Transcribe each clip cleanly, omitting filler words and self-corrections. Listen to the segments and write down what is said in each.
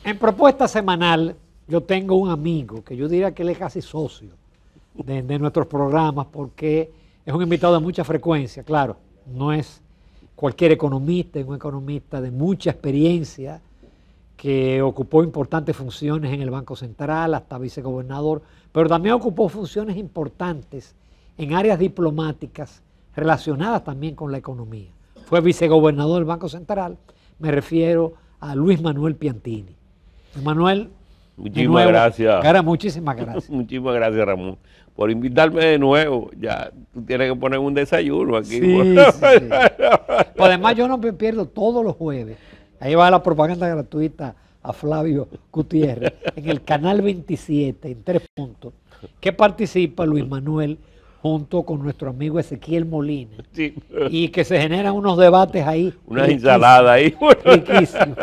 En propuesta semanal, yo tengo un amigo que yo diría que él es casi socio de nuestros programas porque es un invitado de mucha frecuencia, claro, no es cualquier economista, es un economista de mucha experiencia que ocupó importantes funciones en el Banco Central, hasta vicegobernador, pero también ocupó funciones importantes en áreas diplomáticas relacionadas también con la economía. Fue vicegobernador del Banco Central, me refiero a Luis Manuel Piantini. Manuel, muchísimas gracias. Muchísimas gracias. Muchísimas gracias, Ramón, por invitarme de nuevo. Ya tú tienes que poner un desayuno aquí. Sí, sí. Pues además yo no me pierdo todos los jueves. Ahí va la propaganda gratuita a Flavio Gutiérrez en el canal 27, en 3 puntos, que participa Luis Manuel junto con nuestro amigo Ezequiel Molina. Sí. Y que se generan unos debates ahí. Una ensalada ahí. Riquísimo.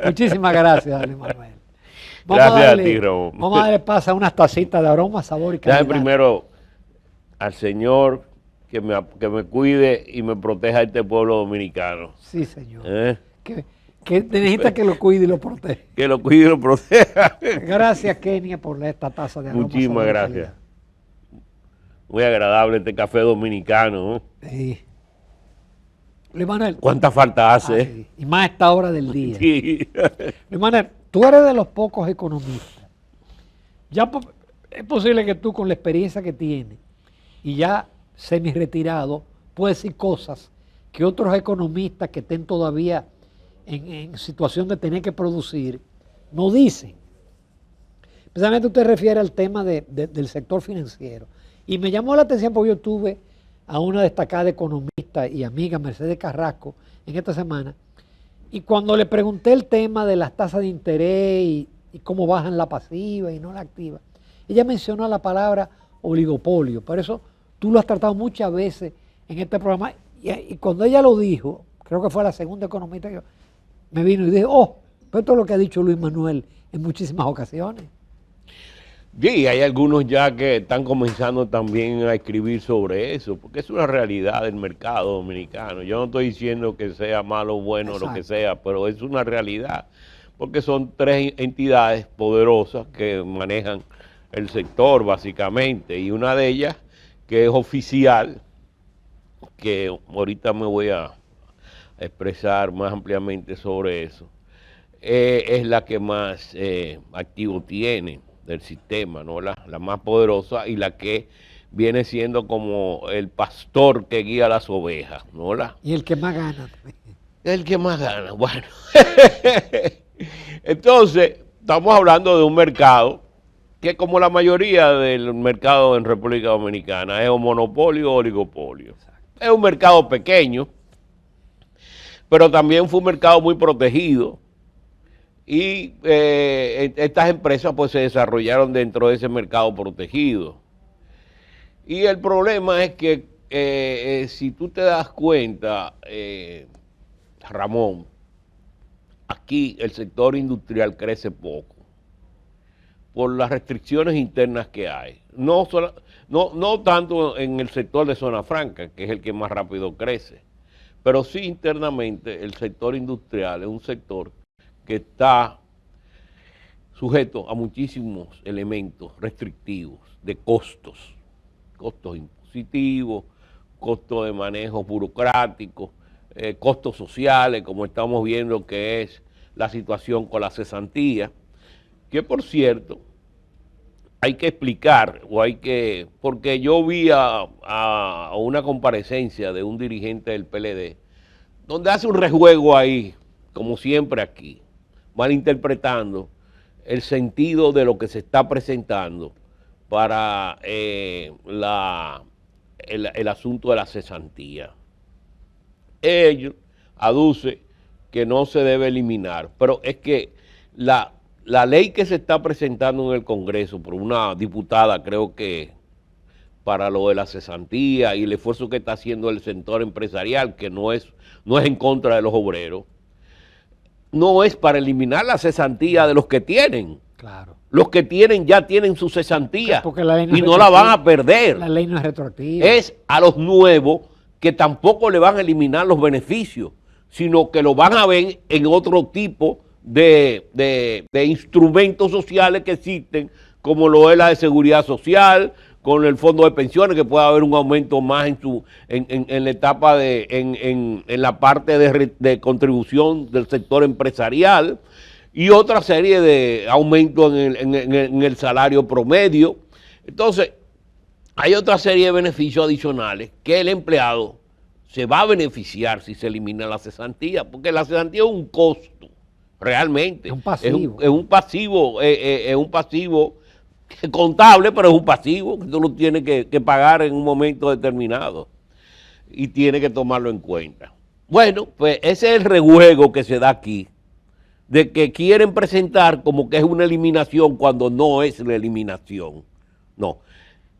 Muchísimas gracias, Luis Manuel. Gracias a ti, Ramón. Vamos a darle paso a unas tacitas de aroma, sabor y calidad. Déjame primero al Señor que me cuide y me proteja a este pueblo dominicano. Sí, señor. Que necesita que lo cuide y lo proteja. Que lo cuide y lo proteja. Gracias, Kenia, por esta taza de aroma. Muchísimas gracias. Muy agradable este café dominicano, ¿no? Sí. Luis Manuel. ¿Cuánta falta hace? Sí. Y más a esta hora del día. Sí. Luis Manuel, tú eres de los pocos economistas. Ya es posible que tú, con la experiencia que tienes y ya semi-retirado, puedes decir cosas que otros economistas que estén todavía en situación de tener que producir no dicen. Precisamente usted refiere al tema del sector financiero. Y me llamó la atención porque yo tuve a una destacada economista y amiga, Mercedes Carrasco, en esta semana, y cuando le pregunté el tema de las tasas de interés y cómo bajan la pasiva y no la activa, ella mencionó la palabra oligopolio. Por eso tú lo has tratado muchas veces en este programa, y cuando ella lo dijo, creo que fue la segunda economista que me vino y dije, pero esto es lo que ha dicho Luis Manuel en muchísimas ocasiones. Sí, hay algunos ya que están comenzando también a escribir sobre eso, porque es una realidad del mercado dominicano. Yo no estoy diciendo que sea malo o bueno, exacto, lo que sea, pero es una realidad, porque son 3 entidades poderosas que manejan el sector básicamente, y una de ellas que es oficial, que ahorita me voy a expresar más ampliamente sobre eso, es la que más activo tiene del sistema, ¿no? La más poderosa y la que viene siendo como el pastor que guía las ovejas, ¿no? Y el que más gana. El que más gana, bueno. Entonces, estamos hablando de un mercado que, como la mayoría del mercado en República Dominicana, es un monopolio o oligopolio. Es un mercado pequeño, pero también fue un mercado muy protegido. Y estas empresas pues se desarrollaron dentro de ese mercado protegido. Y el problema es que si tú te das cuenta, Ramón, aquí el sector industrial crece poco por las restricciones internas que hay. No tanto en el sector de zona franca, que es el que más rápido crece, pero sí internamente el sector industrial es un sector que está sujeto a muchísimos elementos restrictivos de costos impositivos, costos de manejo burocrático, costos sociales, como estamos viendo que es la situación con la cesantía, que por cierto hay que explicar, porque yo vi a una comparecencia de un dirigente del PLD, donde hace un rejuego ahí, como siempre aquí, malinterpretando el sentido de lo que se está presentando para el asunto de la cesantía. Ellos aducen que no se debe eliminar, pero es que la ley que se está presentando en el Congreso por una diputada, creo que para lo de la cesantía y el esfuerzo que está haciendo el sector empresarial, que no es en contra de los obreros, no es para eliminar la cesantía de los que tienen. Claro. Los que tienen ya tienen su cesantía y no la van a perder. La ley no es retroactiva. Es a los nuevos que tampoco le van a eliminar los beneficios, sino que lo van a ver en otro tipo de instrumentos sociales que existen, como lo es la de seguridad social, con el fondo de pensiones, que puede haber un aumento más en la etapa en la parte de contribución del sector empresarial, y otra serie de aumentos en el salario promedio. Entonces, hay otra serie de beneficios adicionales que el empleado se va a beneficiar si se elimina la cesantía, porque la cesantía es un costo, realmente. Es un pasivo. Es un pasivo contable, pero es un pasivo que tú lo tienes que pagar en un momento determinado y tienes que tomarlo en cuenta. Bueno, pues ese es el rejuego que se da aquí, de que quieren presentar como que es una eliminación cuando no es la eliminación. No.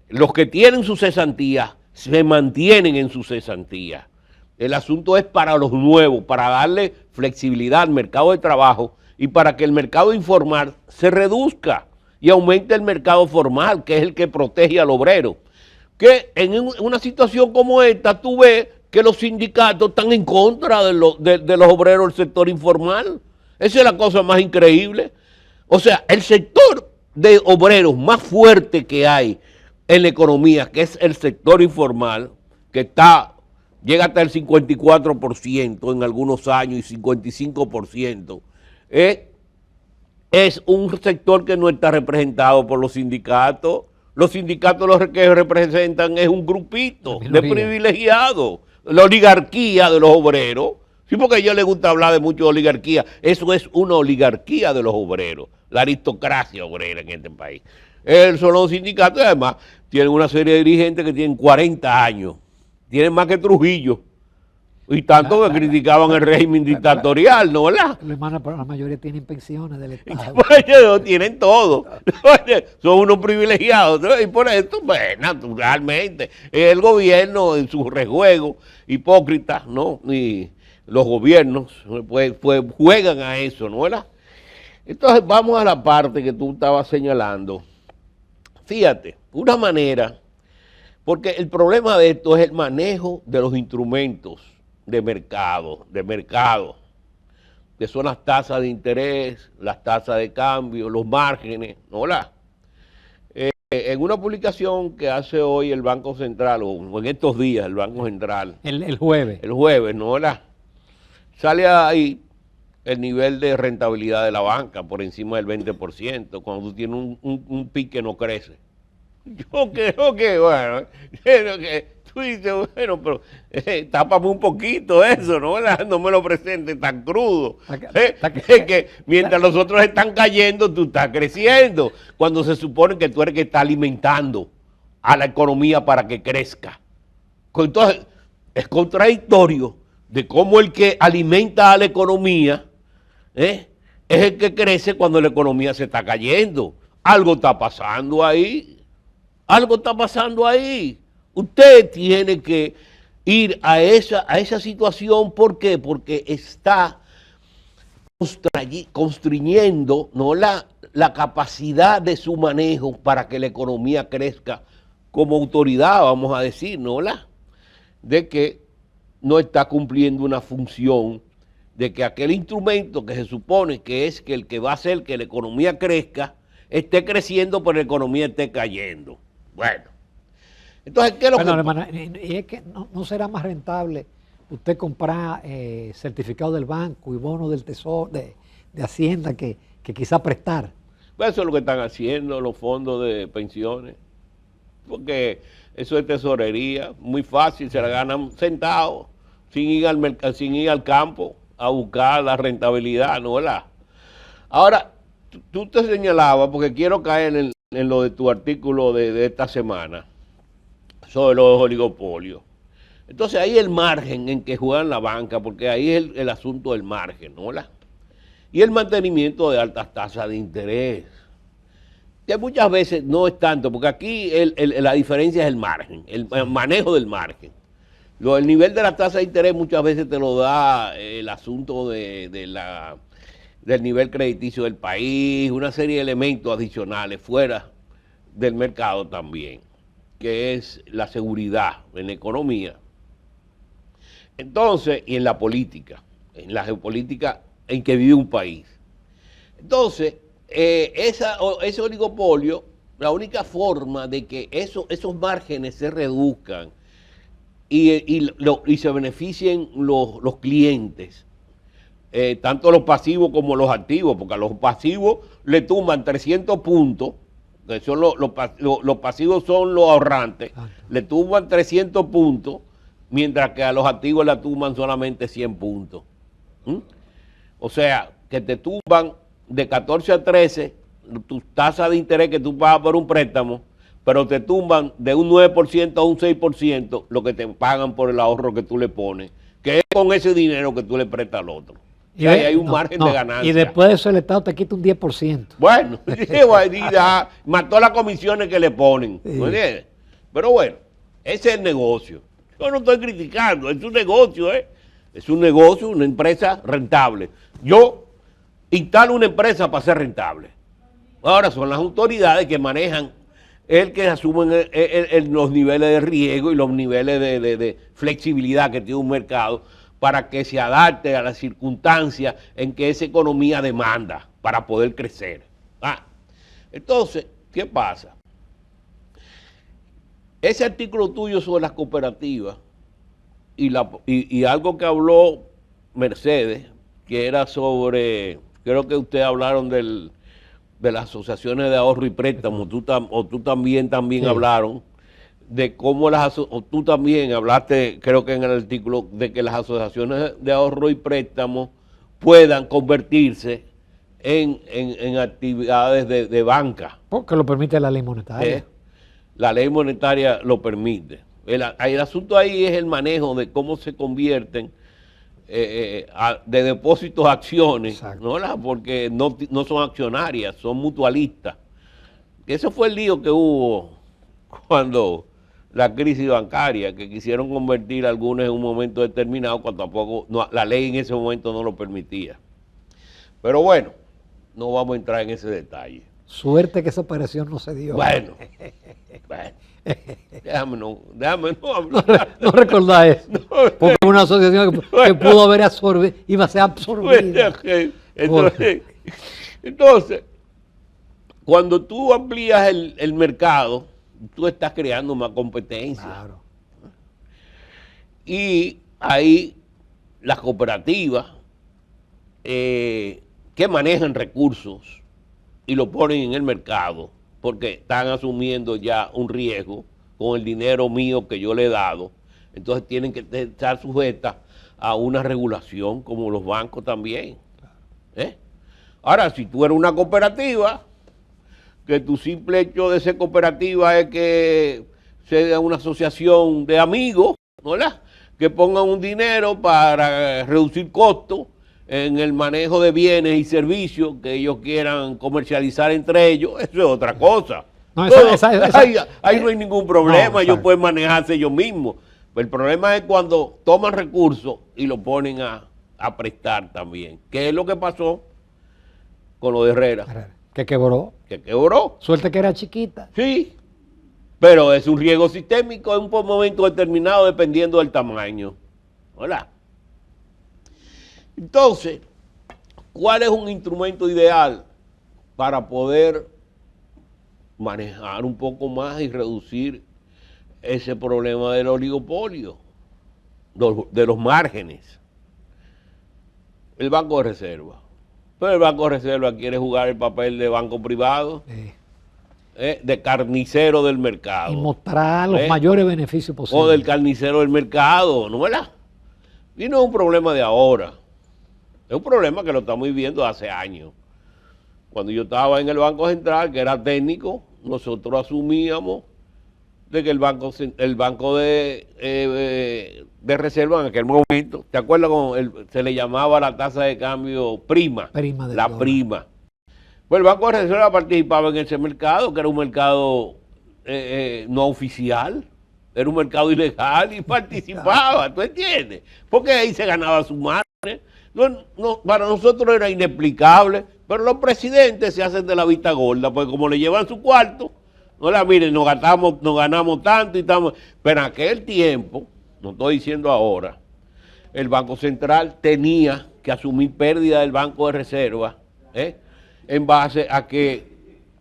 Los que tienen su cesantía se mantienen en su cesantía. El asunto es para los nuevos, para darle flexibilidad al mercado de trabajo y para que el mercado informal se reduzca y aumente el mercado formal, que es el que protege al obrero. Que en una situación como esta, tú ves que los sindicatos están en contra de los obreros del sector informal. Esa es la cosa más increíble. O sea, el sector de obreros más fuerte que hay en la economía, que es el sector informal, que llega hasta el 54% en algunos años y 55%, es un sector que no está representado por los sindicatos. Los sindicatos lo que representan es un grupito de privilegiados, la oligarquía de los obreros. Sí, porque a ellos les gusta hablar de mucho de oligarquía. Eso es una oligarquía de los obreros, la aristocracia obrera en este país. Son los sindicatos y además tienen una serie de dirigentes que tienen 40 años, tienen más que Trujillo. Y tanto que criticaban el régimen dictatorial, ¿no, verdad? Hermano, pero la mayoría tienen pensiones del Estado. Pues, tienen todo. Son unos privilegiados, ¿no? Y por esto, pues, naturalmente, el gobierno en su rejuego hipócrita, ¿no? Y los gobiernos pues juegan a eso, ¿no, verdad? Entonces, vamos a la parte que tú estabas señalando. Fíjate, una manera, porque el problema de esto es el manejo de los instrumentos de mercado, que son las tasas de interés, las tasas de cambio, los márgenes, ¿no? En una publicación que hace hoy el Banco Central, o en estos días el Banco Central. El jueves. El jueves, ¿no? Sale ahí el nivel de rentabilidad de la banca por encima del 20%, cuando tú tienes un PIB que no crece. Yo creo que, bueno, tú dices, bueno, pero tápame un poquito eso, ¿no? No me lo presentes tan crudo. Que mientras los otros están cayendo, tú estás creciendo, cuando se supone que tú eres que está alimentando a la economía para que crezca. Entonces, es contradictorio de cómo el que alimenta a la economía es el que crece cuando la economía se está cayendo. Algo está pasando ahí. Algo está pasando ahí. Usted tiene que ir a esa situación. ¿Por qué? Porque está constriñendo, ¿no? la capacidad de su manejo para que la economía crezca como autoridad, vamos a decir, ¿no? De que no está cumpliendo una función, de que aquel instrumento que se supone que es que el que va a hacer que la economía crezca, esté creciendo, pero la economía esté cayendo. Bueno, entonces, ¿qué es lo que...? Hermano, y es que no será más rentable usted comprar certificados del banco y bonos del Tesoro, de Hacienda, que quizá prestar. Pues eso es lo que están haciendo los fondos de pensiones, porque eso es tesorería, muy fácil, se la ganan sentados, sin ir al campo a buscar la rentabilidad, ¿no? ¿Verdad? Ahora, tú te señalabas, porque quiero caer en lo de tu artículo de esta semana, sobre los oligopolios. Entonces ahí el margen en que juegan la banca, porque ahí es el asunto del margen, ¿no? Y el mantenimiento de altas tasas de interés, que muchas veces no es tanto, porque aquí la diferencia es el margen, el manejo del margen. El nivel de la tasa de interés muchas veces te lo da el asunto del nivel crediticio del país, una serie de elementos adicionales fuera del mercado también, que es la seguridad en la economía. Entonces, y en la política, en la geopolítica en que vive un país. Entonces, ese oligopolio, la única forma de que esos márgenes se reduzcan y se beneficien los clientes, tanto los pasivos como los activos, porque a los pasivos le tumban 300 puntos, que son los pasivos son los ahorrantes, le tumban 300 puntos, mientras que a los activos le tumban solamente 100 puntos. O sea, que te tumban de 14 a 13 tu tasa de interés que tú pagas por un préstamo, pero te tumban de un 9% a un 6% lo que te pagan por el ahorro que tú le pones, que es con ese dinero que tú le prestas al otro. Y ahí hay un margen de ganancia. Y después de eso el Estado te quita un 10%. Bueno, mató las comisiones que le ponen. Sí. ¿No entiendes? Pero bueno, ese es el negocio. Yo no estoy criticando, es un negocio, ¿eh? Es un negocio, una empresa rentable. Yo instalo una empresa para ser rentable. Ahora son las autoridades que manejan que asumen los niveles de riesgo y los niveles de flexibilidad que tiene un mercado para que se adapte a las circunstancias en que esa economía demanda para poder crecer. Entonces, ¿qué pasa? Ese artículo tuyo sobre las cooperativas y algo que habló Mercedes, que era sobre, creo que ustedes hablaron de las asociaciones de ahorro y préstamo, tú también sí. Hablaron de cómo tú también hablaste, creo que en el artículo, de que las asociaciones de ahorro y préstamo puedan convertirse en actividades de banca. Porque lo permite la ley monetaria. La ley monetaria lo permite. El asunto ahí es el manejo de cómo se convierten de depósitos a acciones, ¿no? Porque no son accionarias, son mutualistas. Ese fue el lío que hubo cuando la crisis bancaria, que quisieron convertir algunos en un momento determinado, cuando tampoco la ley en ese momento no lo permitía. Pero bueno, no vamos a entrar en ese detalle. Suerte que esa operación no se dio. Bueno. Déjame no recordar eso. Porque una asociación que pudo haber absorbido, iba a ser absorbida. Entonces, cuando tú amplías el mercado, tú estás creando más competencia. Claro. Y ahí las cooperativas que manejan recursos y lo ponen en el mercado, porque están asumiendo ya un riesgo con el dinero mío que yo le he dado, entonces tienen que estar sujetas a una regulación como los bancos también. Ahora, si tú eres una cooperativa, que tu simple hecho de ser cooperativa es que sea una asociación de amigos, ¿verdad? Que pongan un dinero para reducir costos en el manejo de bienes y servicios que ellos quieran comercializar entre ellos, eso es otra cosa. No, ahí no hay ningún problema, ellos pueden manejarse ellos mismos. El problema es cuando toman recursos y lo ponen a prestar también. ¿Qué es lo que pasó con lo de Herrera? Que quebró. Suerte que era chiquita. Sí, pero es un riesgo sistémico en un momento determinado dependiendo del tamaño. ¿Verdad? Entonces, ¿cuál es un instrumento ideal para poder manejar un poco más y reducir ese problema del oligopolio, de los márgenes? El Banco de Reserva. Pero el Banco de Reserva quiere jugar el papel de banco privado, de carnicero del mercado. Y mostrar los mayores beneficios posibles. O del carnicero del mercado, ¿no verdad? Y no es un problema de ahora. Es un problema que lo estamos viviendo hace años. Cuando yo estaba en el Banco Central, que era técnico, nosotros asumíamos de que el banco de reserva en aquel momento, ¿te acuerdas cómo se le llamaba la tasa de cambio prima? La prima. Pues el Banco de Reserva participaba en ese mercado, que era un mercado no oficial, era un mercado ilegal y participaba, ¿tú entiendes? Porque ahí se ganaba su madre. Para nosotros era inexplicable, pero los presidentes se hacen de la vista gorda, porque como le llevan su cuarto, miren, nos ganamos tanto y estamos. Pero en aquel tiempo, no estoy diciendo ahora, el Banco Central tenía que asumir pérdida del Banco de Reserva, en base a que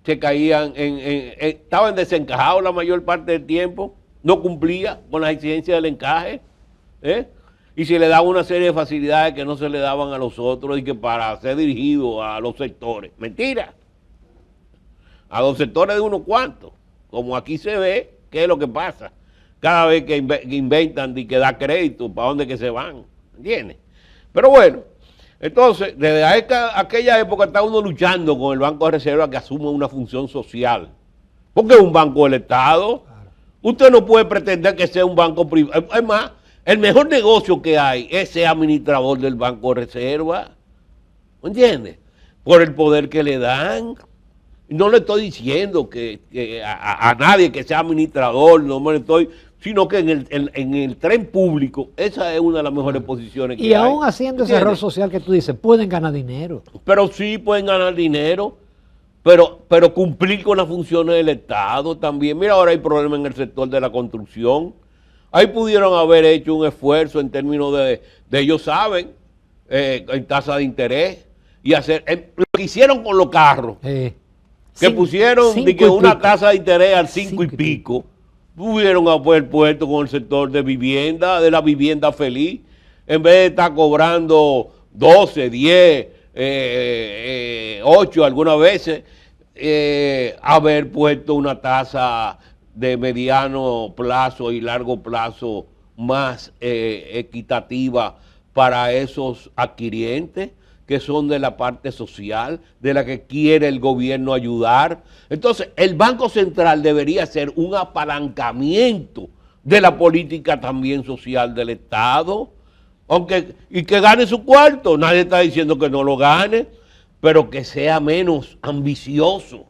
se caían, estaban desencajados la mayor parte del tiempo, no cumplía con las exigencias del encaje, ¿eh? Y se le daba una serie de facilidades que no se le daban a los otros y que para ser dirigido a los sectores. Mentira. A los sectores de unos cuantos. Como aquí se ve, ¿qué es lo que pasa? Cada vez que inventan y que da crédito, ¿para dónde que se van? ¿Entiendes? Pero bueno, entonces, desde aquella época está uno luchando con el Banco de Reserva que asume una función social. Porque es un banco del Estado. Usted no puede pretender que sea un banco privado. Es más, el mejor negocio que hay es ser administrador del Banco de Reserva. ¿Me entiendes? Por el poder que le dan. No le estoy diciendo que a nadie que sea administrador, no me lo estoy, sino que en el tren público, esa es una de las mejores posiciones que hay. Y aún haciendo ese error social que tú dices, pueden ganar dinero. Pero sí pueden ganar dinero, pero cumplir con las funciones del Estado también. Mira, ahora hay problemas en el sector de la construcción. Ahí pudieron haber hecho un esfuerzo en términos de ellos saben, en tasa de interés, y hacer lo que hicieron con los carros. Que pusieron una tasa de interés al 5 y pico, pudieron haber puesto con el sector de vivienda, de la vivienda feliz, en vez de estar cobrando 12, 10, 8 algunas veces, haber puesto una tasa de mediano plazo y largo plazo más equitativa para esos adquirientes, que son de la parte social, de la que quiere el gobierno ayudar. Entonces, el Banco Central debería ser un apalancamiento de la política también social del Estado, y que gane su cuarto. Nadie está diciendo que no lo gane, pero que sea menos ambicioso,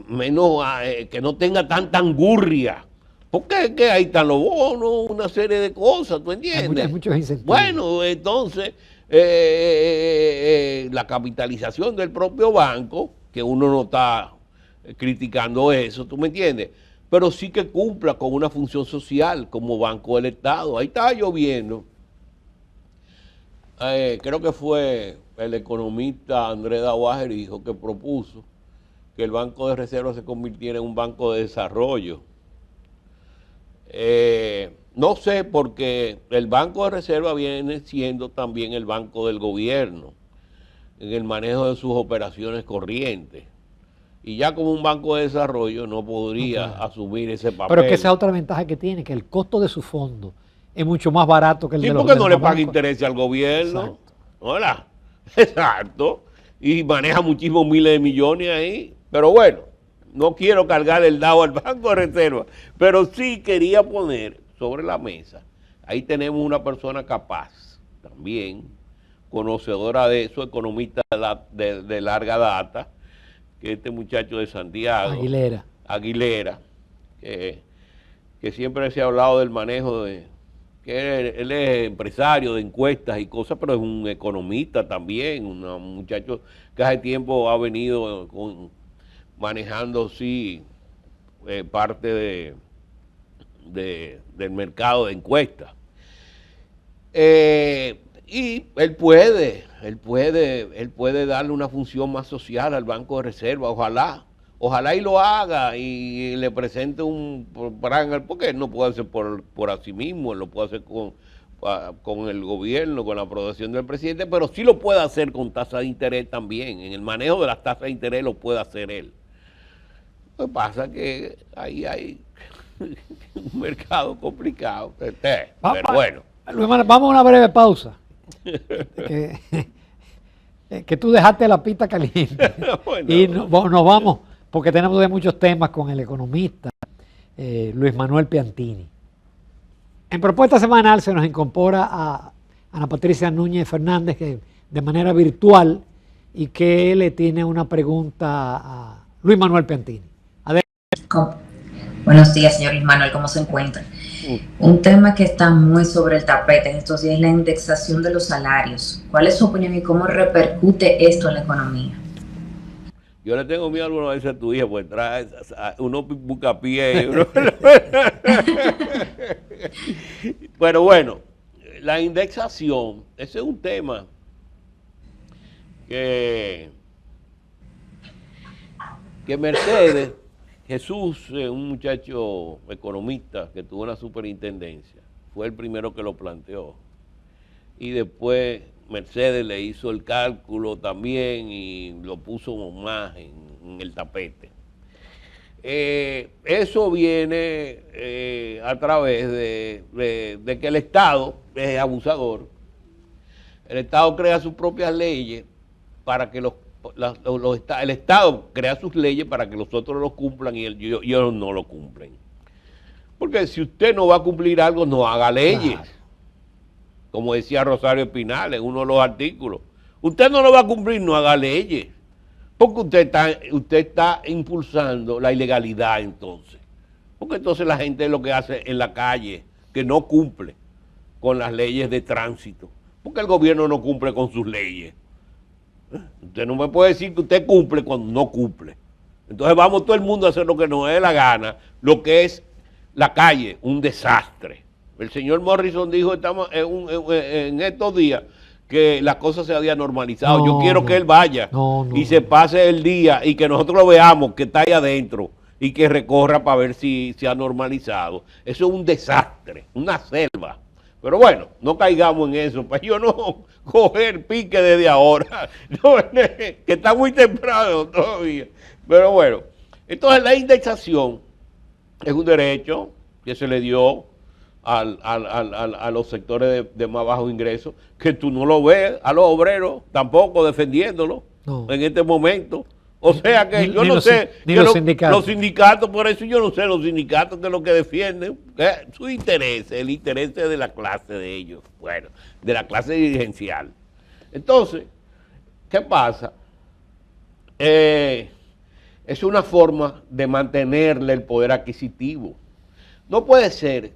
menos, que no tenga tanta angurria. Porque es que ahí están los bonos, una serie de cosas, ¿tú entiendes? Hay muchos incentivos. Bueno, entonces, la capitalización del propio banco, que uno no está criticando eso, ¿tú me entiendes? Pero sí que cumpla con una función social como Banco del Estado. Ahí está lloviendo. Creo que fue el economista Andrés Daguajerijo que propuso que el Banco de Reserva se convirtiera en un banco de desarrollo. No sé, porque el Banco de Reserva viene siendo también el banco del gobierno en el manejo de sus operaciones corrientes. Y ya como un banco de desarrollo no podría asumir ese papel. Pero que esa es otra ventaja que tiene, que el costo de su fondo es mucho más barato que el de los porque no le paga interés al gobierno. Exacto. Hola. Exacto. Y maneja muchísimos miles de millones ahí. Pero bueno, no quiero cargar el dado al Banco de Reserva, pero sí quería poner sobre la mesa, ahí tenemos una persona capaz, también conocedora de eso, economista de larga data, que este muchacho de Santiago, Aguilera, que siempre se ha hablado del manejo que él es empresario de encuestas y cosas, pero es un economista también, un muchacho que hace tiempo ha venido manejando, sí, parte del mercado de encuestas. Y él puede darle una función más social al Banco de Reserva, ojalá y lo haga y le presente un plan, porque él no puede hacer por sí mismo, él lo puede hacer con el gobierno, con la aprobación del presidente, pero sí lo puede hacer con tasa de interés también. En el manejo de las tasas de interés lo puede hacer él. Lo que pasa es que ahí hay un mercado complicado. Pero bueno. Vamos a una breve pausa. Que tú dejaste la pista caliente. Bueno. Y nos vamos, porque tenemos de muchos temas con el economista Luis Manuel Piantini. En Propuesta Semanal se nos incorpora a Ana Patricia Núñez Fernández, que de manera virtual, y que le tiene una pregunta a Luis Manuel Piantini. Buenos días, señor Luis Manuel, ¿cómo se encuentra? Un tema que está muy sobre el tapete en estos días es la indexación de los salarios. ¿Cuál es su opinión y cómo repercute esto en la economía? Yo le tengo miedo alguna vez a tu hija, pues trae uno busca pie. Pero bueno, la indexación, ese es un tema que Mercedes, Jesús, un muchacho economista que tuvo una superintendencia, fue el primero que lo planteó. Y después Mercedes le hizo el cálculo también y lo puso más en el tapete. Eso viene a través de que el Estado es abusador. El Estado crea sus propias leyes para que el Estado crea sus leyes para que los otros lo cumplan y ellos no lo cumplen. Porque si usted no va a cumplir algo, no haga leyes. Claro. Como decía Rosario Espinal en uno de los artículos. Usted no lo va a cumplir, no haga leyes. Porque usted está impulsando la ilegalidad entonces. Porque entonces la gente es lo que hace en la calle, que no cumple con las leyes de tránsito. Porque el gobierno no cumple con sus leyes. Usted no me puede decir que usted cumple cuando no cumple. Entonces vamos todo el mundo a hacer lo que nos dé la gana, lo que es la calle, un desastre. El señor Morrison dijo en estos días que las cosas se habían normalizado. Yo quiero que él vaya y se pase el día y que nosotros lo veamos, que está ahí adentro y que recorra para ver si se ha normalizado. Eso es un desastre, una selva. Pero bueno, no caigamos en eso, para yo no coger pique desde ahora, que está muy temprano todavía. Pero bueno, entonces la indexación es un derecho que se le dio a los sectores de más bajo ingreso, que tú no lo ves a los obreros tampoco defendiéndolo en este momento. O sea que yo no sé, los sindicatos, por eso yo no sé los sindicatos que es lo que defienden, su interés, el interés de la clase de ellos, bueno, de la clase dirigencial. Entonces, ¿qué pasa? Es una forma de mantenerle el poder adquisitivo. No puede ser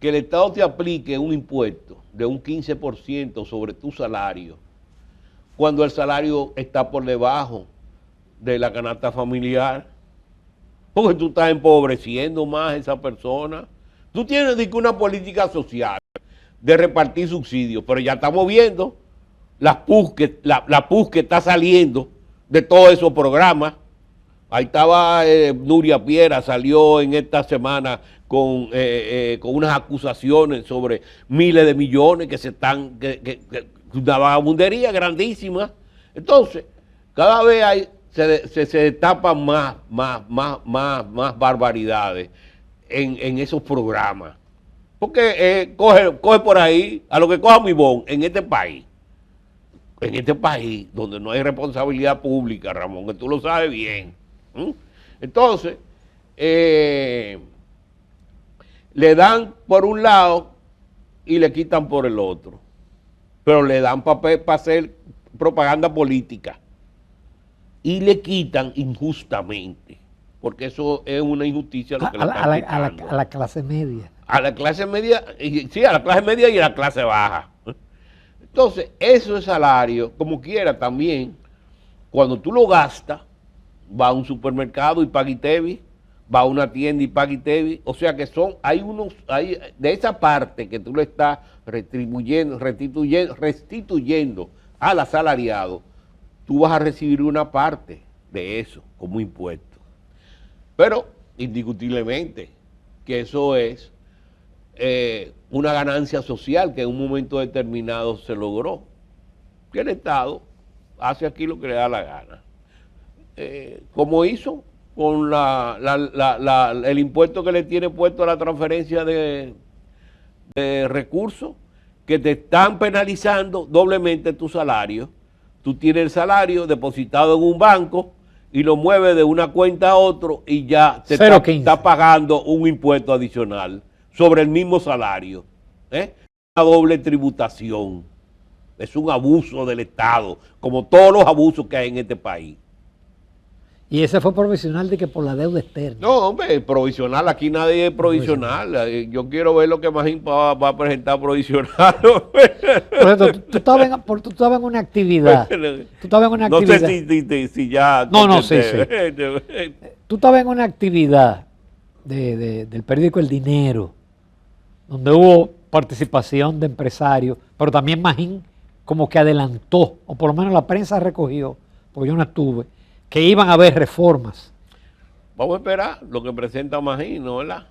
que el Estado te aplique un impuesto de un 15% sobre tu salario, cuando el salario está por debajo de la canasta familiar, porque tú estás empobreciendo más a esa persona. Tú tienes una política social de repartir subsidios, pero ya estamos viendo la PUS que está saliendo de todos esos programas. Ahí estaba Nuria Piera, salió en esta semana con unas acusaciones sobre miles de millones que una vagabundería grandísima. Entonces, cada vez se destapan más barbaridades en esos programas. Porque coge por ahí a lo que coja mi bon en este país donde no hay responsabilidad pública, Ramón, que tú lo sabes bien. Entonces, le dan por un lado y le quitan por el otro, pero le dan papel para hacer propaganda política y le quitan injustamente, porque eso es una injusticia lo que le están quitando. A la clase media. A la clase media, sí, a la clase media y a la clase baja. Entonces, eso es salario, como quiera también, cuando tú lo gastas, va a un supermercado y paga ITEVI, va a una tienda y paga ITEVI, o sea que hay de esa parte que tú le estás restituyendo al asalariado, tú vas a recibir una parte de eso como impuesto. Pero indiscutiblemente que eso es una ganancia social que en un momento determinado se logró, que el Estado hace aquí lo que le da la gana. Como hizo con el impuesto que le tiene puesto a la transferencia de recursos, que te están penalizando doblemente tu salario. Tú tienes el salario depositado en un banco y lo mueves de una cuenta a otro y ya te está pagando un impuesto adicional sobre el mismo salario. Una doble tributación. Es un abuso del Estado, como todos los abusos que hay en este país. Y ese fue provisional de que por la deuda externa. No, hombre, provisional, aquí nadie es provisional. Yo quiero ver lo que Magín va a presentar provisional. Por ejemplo, tú estabas en una actividad. No sé si ya... No, sí. Tú estabas en una actividad del periódico El Dinero, donde hubo participación de empresarios, pero también Magín como que adelantó, o por lo menos la prensa recogió, porque yo no estuve, que iban a haber reformas. Vamos a esperar lo que presenta Magino, ¿verdad?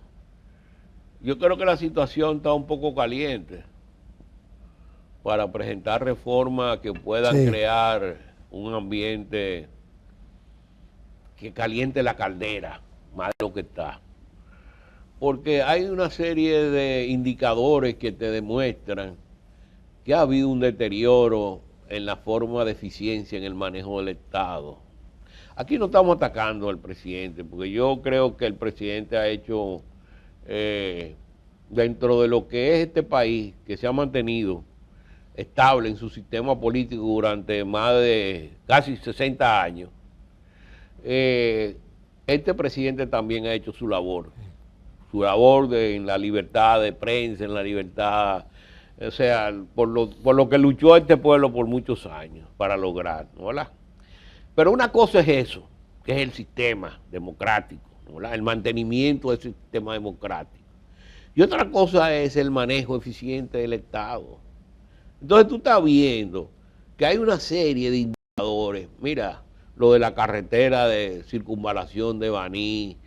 Yo creo que la situación está un poco caliente para presentar reformas que puedan crear un ambiente que caliente la caldera, más de lo que está. Porque hay una serie de indicadores que te demuestran que ha habido un deterioro en la forma de eficiencia en el manejo del Estado. Aquí no estamos atacando al presidente, porque yo creo que el presidente ha hecho, dentro de lo que es este país, que se ha mantenido estable en su sistema político durante más de casi 60 años, este presidente también ha hecho su labor en la libertad de prensa, en la libertad, o sea, por lo que luchó este pueblo por muchos años para lograr, ¿no? ¿Verdad? Pero una cosa es eso, que es el sistema democrático, ¿no? El mantenimiento del sistema democrático. Y otra cosa es el manejo eficiente del Estado. Entonces tú estás viendo que hay una serie de indicadores. Mira, lo de la carretera de circunvalación de Baní,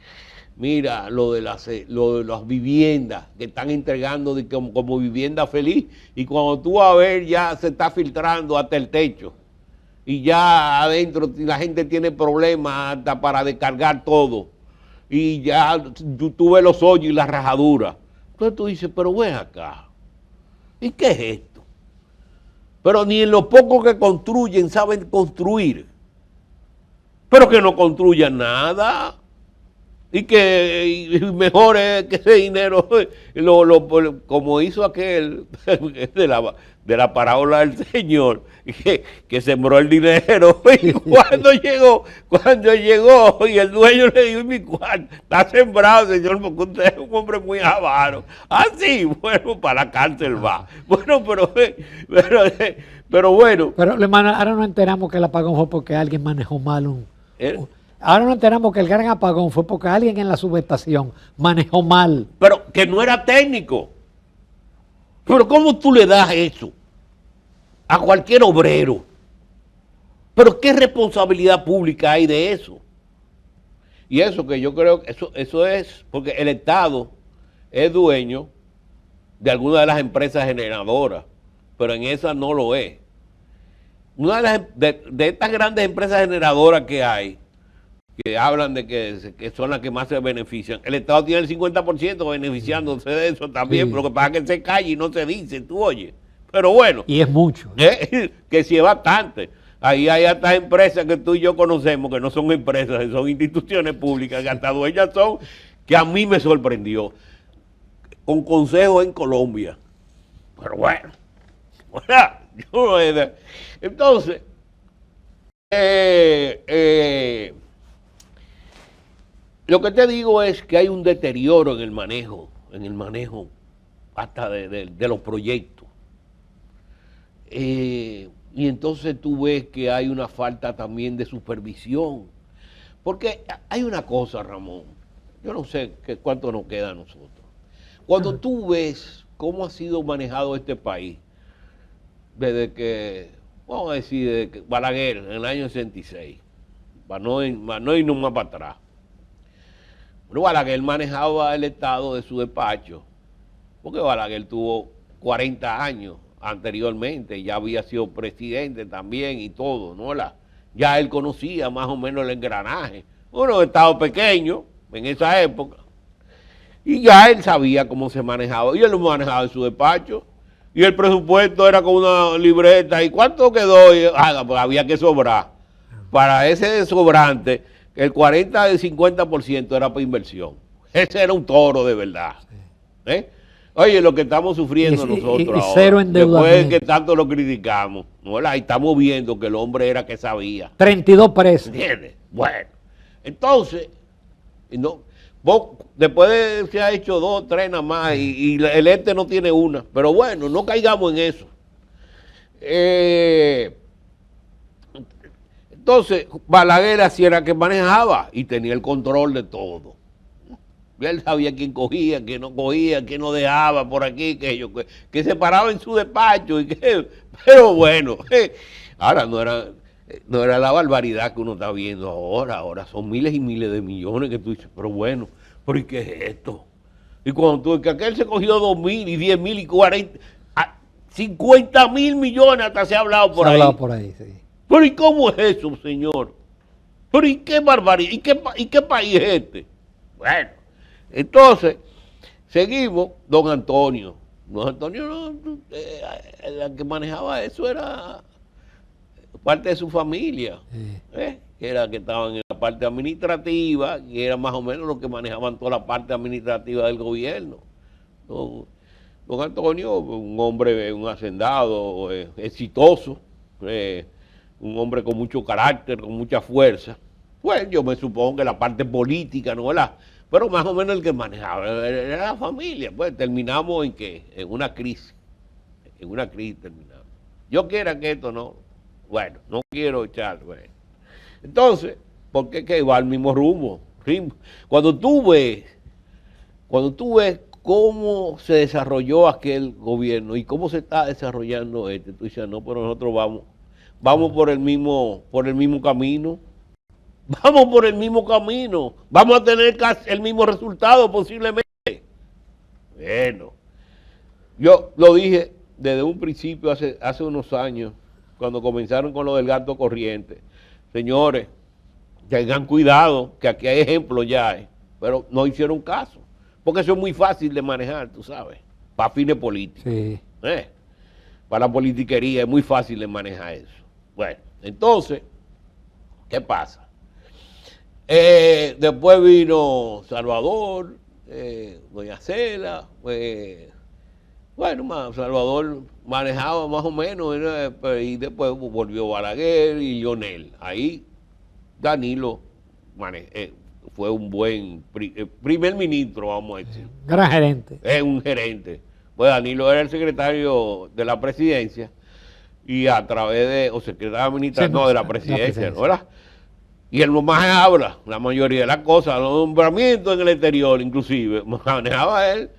mira, lo de las viviendas que están entregando como vivienda feliz, y cuando tú vas a ver ya se está filtrando hasta el techo. Y ya adentro la gente tiene problemas hasta para descargar todo. Y ya tú ves los hoyos y las rajaduras. Entonces tú dices, pero ven acá, ¿y qué es esto? Pero ni en los pocos que construyen saben construir. Pero que no construyan nada. Y que mejor es que ese dinero, como hizo aquel de la parábola del Señor, que sembró el dinero, y cuando llegó, y el dueño le dijo, mi cuarto está sembrado, señor, porque usted es un hombre muy avaro. Ah, sí, bueno, para la cárcel va. Bueno, pero bueno. Pero hermano, ahora nos enteramos que el apagón fue porque alguien manejó mal Ahora nos enteramos que el gran apagón fue porque alguien en la subestación manejó mal. Pero que no era técnico. Pero ¿cómo tú le das eso a cualquier obrero? Pero ¿qué responsabilidad pública hay de eso? Y eso que yo creo que eso es porque el Estado es dueño de algunas de las empresas generadoras, pero en esa no lo es. Una de estas grandes empresas generadoras que hay, que hablan de que son las que más se benefician, el Estado tiene el 50% beneficiándose de eso también, pero que pasa que se calle y no se dice, tú oyes. Pero bueno. Y es mucho. Que sí es bastante. Ahí hay hasta empresas que tú y yo conocemos, que no son empresas, son instituciones públicas, que hasta dueñas son, que a mí me sorprendió, con consejos en Colombia. Pero bueno. Entonces, lo que te digo es que hay un deterioro en el manejo hasta de los proyectos. Y entonces tú ves que hay una falta también de supervisión. Porque hay una cosa, Ramón, yo no sé cuánto nos queda a nosotros. Cuando tú ves cómo ha sido manejado este país, desde que, vamos a decir, desde que Balaguer, en el año 66, para no irnos más para atrás. Bueno, Balaguer manejaba el Estado de su despacho, porque Balaguer tuvo 40 años anteriormente, ya había sido presidente también y todo, ¿no? Ya él conocía más o menos el engranaje. Bueno, Estado pequeño en esa época, y ya él sabía cómo se manejaba, y él lo manejaba en su despacho, y el presupuesto era con una libreta, ¿y cuánto quedó? Y, pues había que sobrar. Para ese sobrante, el 40 y 50% era para inversión. Ese era un toro de verdad. Oye, lo que estamos sufriendo nosotros ahora, cero endeudamiento. Después de que tanto lo criticamos, ¿no? Y estamos viendo que el hombre era que sabía. 32 presos. ¿Entiendes? Bueno, entonces, después de que ha hecho 2, 3 nada más, y el no tiene una, pero bueno, no caigamos en eso. Entonces, Balaguer así era que manejaba y tenía el control de todo. Él sabía quién cogía, quién no dejaba por aquí, que se paraba en su despacho. Pero bueno, ahora no era la barbaridad que uno está viendo ahora son miles y miles de millones que tú dices, pero bueno, ¿pero y qué es esto? Y cuando que aquel se cogió 2.000 y 10.000 y 40, 50.000 millones hasta se ha hablado por ahí. Se ha hablado por ahí, sí. Pero ¿y cómo es eso, señor? Pero ¿y qué barbaridad? ¿Y qué país es este? Bueno, entonces, seguimos, don Antonio. Don Antonio, la que manejaba eso era parte de su familia, que era que estaban en la parte administrativa, y era más o menos lo que manejaban toda la parte administrativa del gobierno. Don Antonio, un hombre, un hacendado, exitoso, un hombre con mucho carácter, con mucha fuerza. Pues yo me supongo que la parte política, ¿no? Pero más o menos el que manejaba era la familia. Pues terminamos en una crisis. En una crisis terminamos. Yo quiera que esto no. Bueno, no quiero echar. Bueno. Entonces, ¿por qué que va al mismo rumbo? Cuando tú ves cómo se desarrolló aquel gobierno y cómo se está desarrollando tú dices, no, pero nosotros vamos por el mismo camino. Vamos por el mismo camino. Vamos a tener casi el mismo resultado posiblemente. Bueno, yo lo dije desde un principio hace unos años, cuando comenzaron con lo del gato corriente. Señores, tengan cuidado, que aquí hay ejemplos ya, pero no hicieron caso. Porque eso es muy fácil de manejar, tú sabes, para fines políticos. Sí. Para la politiquería es muy fácil de manejar eso. Bueno, entonces, ¿qué pasa? Después vino Salvador, doña Cela, bueno, Salvador manejaba más o menos, y después volvió Balaguer y Lionel. Ahí Danilo fue un buen primer ministro, vamos a decir. Gran gerente. Es un gerente. Pues Danilo era el secretario de la presidencia y a través o secretario administrativo de la presidencia, ¿no? ¿Verdad? Y él nomás habla, la mayoría de las cosas, los nombramientos en el exterior inclusive, manejaba él,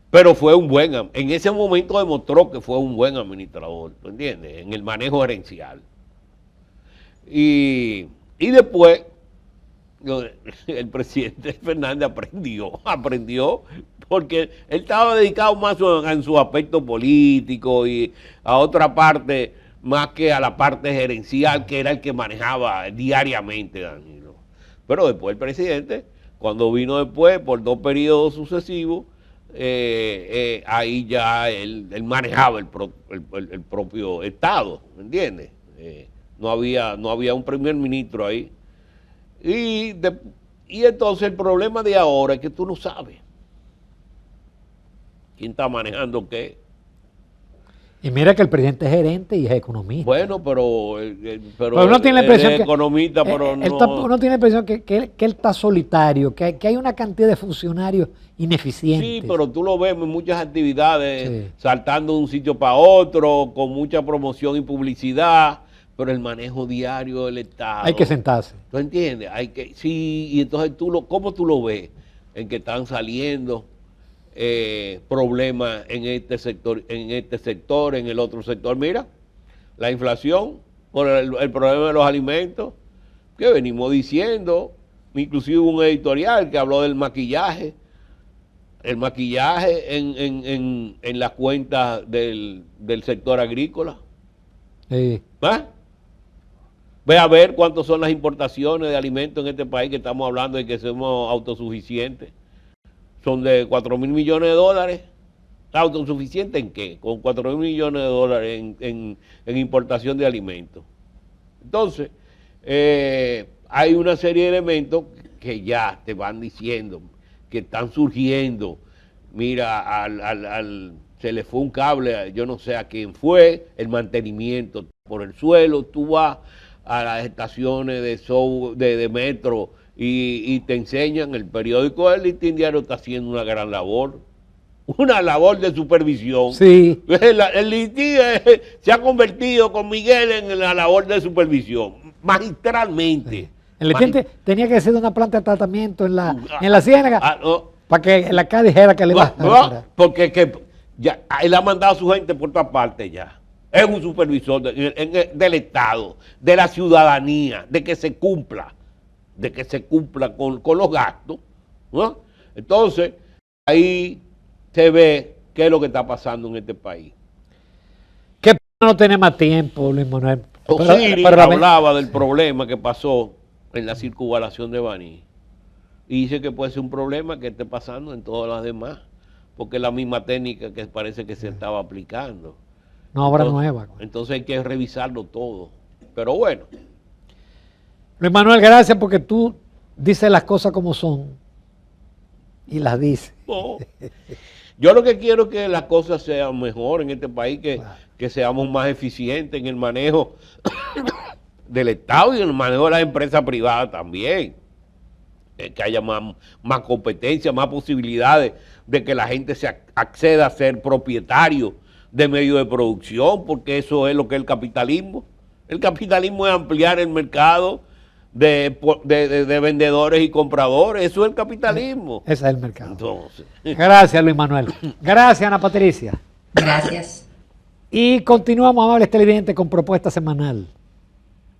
pero fue un en ese momento demostró que fue un buen administrador, ¿tú entiendes? En el manejo gerencial. Y después, el presidente Fernández aprendió porque él estaba dedicado más en su aspecto político y a otra parte, más que a la parte gerencial, que era el que manejaba diariamente Danilo. Pero después el presidente, cuando vino después, por 2 periodos sucesivos, ahí ya él manejaba el propio Estado, ¿me entiendes? No había un primer ministro ahí. Y entonces el problema de ahora es que tú no sabes quién está manejando qué. Y mira que el presidente es gerente y es economista. Bueno, pero uno tiene la impresión que economista, pero no. Uno tiene la impresión que él está solitario, que hay una cantidad de funcionarios ineficientes. Sí, pero tú lo ves en muchas actividades, saltando de un sitio para otro, con mucha promoción y publicidad, pero el manejo diario del Estado. Hay que sentarse. ¿Tú entiendes? Sí, y entonces ¿cómo tú lo ves? En que están saliendo problemas en este sector, en el otro sector. Mira, la inflación, por el problema de los alimentos, que venimos diciendo, inclusive un editorial que habló del maquillaje, el maquillaje en las cuentas del sector agrícola. Sí. ¿Ah? Ve a ver cuántas son las importaciones de alimentos en este país, que estamos hablando de que somos autosuficientes. Son de 4.000 millones de dólares. ¿Autosuficiente en qué? Con 4.000 millones de dólares en importación de alimentos. Entonces, hay una serie de elementos que ya te van diciendo, que están surgiendo. Mira, se le fue un cable, yo no sé a quién fue, el mantenimiento por el suelo. Tú vas a las estaciones de metro y te enseñan, el periódico El Listín Diario está haciendo una gran labor de supervisión. Sí. El Listín se ha convertido con Miguel en la labor de supervisión, magistralmente. Sí. El Listín tenía que ser una planta de tratamiento en la Ciénaga. Para que la CA dijera que le va a No, porque ya, él ha mandado a su gente por todas partes ya. Es un supervisor del Estado, de la ciudadanía, de que se cumpla con los gastos, ¿no? Entonces, ahí se ve qué es lo que está pasando en este país. Que no tiene más tiempo, Luis Manuel. Osiris hablaba del problema que pasó en la circunvalación de Baní. Y dice que puede ser un problema que esté pasando en todas las demás, porque es la misma técnica que parece que se estaba aplicando. No obra nueva. Entonces hay que revisarlo todo. Pero bueno. Luis Manuel, gracias porque tú dices las cosas como son y las dices. No. Yo lo que quiero es que las cosas sean mejor en este país, que seamos más eficientes en el manejo del Estado y en el manejo de las empresas privadas también. Que haya más competencia, más posibilidades de que la gente se acceda a ser propietario de medios de producción, porque eso es lo que es el capitalismo. El capitalismo es ampliar el mercado de vendedores y compradores. Eso es el capitalismo. Ese es el mercado. Entonces. Gracias, Luis Manuel. Gracias, Ana Patricia. Gracias. Y continuamos, amables televidentes, con Propuesta Semanal.